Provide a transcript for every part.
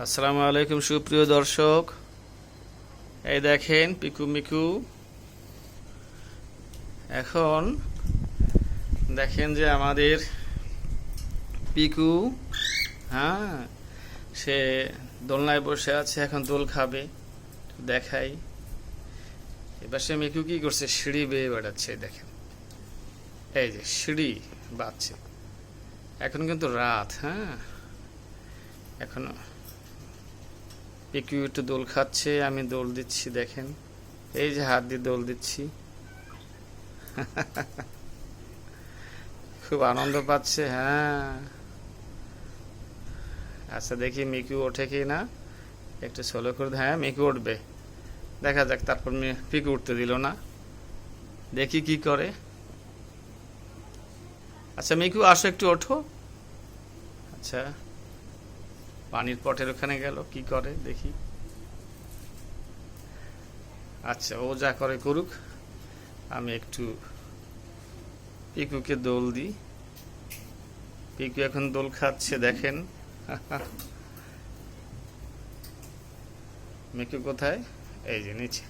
আসসালামু আলাইকুম সুপ্রিয় দর্শক, এই দেখেন পিকু মিকু। এখন দেখেন যে আমাদের পিকু, হ্যাঁ, সে দোলনায় বসে আছে, এখন দোল খাবে। দেখাই, এবার সে মিকু কি করছে, সিঁড়ি বেয়ে বেড়াচ্ছে। দেখেন, এই যে সিঁড়ি বাজছে। এখন কিন্তু রাত, হ্যাঁ, এখনো পিকু একটু দোল খাচ্ছে, আমি দোল দিচ্ছি। দেখেন, এই যে হাত দিয়ে দোল দিচ্ছি। খুব আনন্দ পাচ্ছে, হ্যাঁ। আচ্ছা, দেখি মিকু ওঠে কি না, একটু সোলো করে। হ্যাঁ, মিকু উঠবে, দেখা যাক। তারপর পিকু উঠতে দিল না, দেখি কি করে। আচ্ছা মিকু, আসো, একটু ওঠো। আচ্ছা, পানির পটের ওখানে গেল, কি করে দেখি। আচ্ছা, ও যা করে করুক, আমি একটু পিকুকে দোল দিই। পিকু এখন দোল খাচ্ছে, দেখেন। মিকু কোথায়? এই যে নিচে।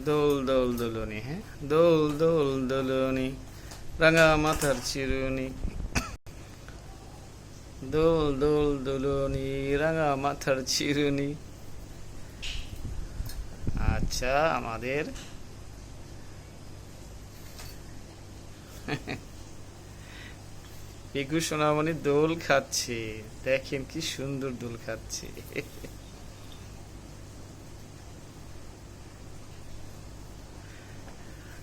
দোল দোল দোলনি, হ্যাঁ, দোল দোল দোলনি, রাঙা মাথার চিরুনি। দোল দোল দোলনি, রাঙা মাথার চিরুনি। আচ্ছা, আমাদের পিকু সোনামণি দোল খাচ্ছে, দেখেন কি সুন্দর দোল খাচ্ছে।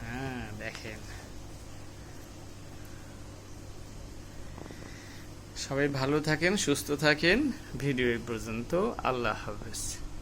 হ্যাঁ, দেখেন। সবাই ভালো থাকেন, সুস্থ থাকেন। ভিডিও এই পর্যন্ত। আল্লাহ হাফেজ।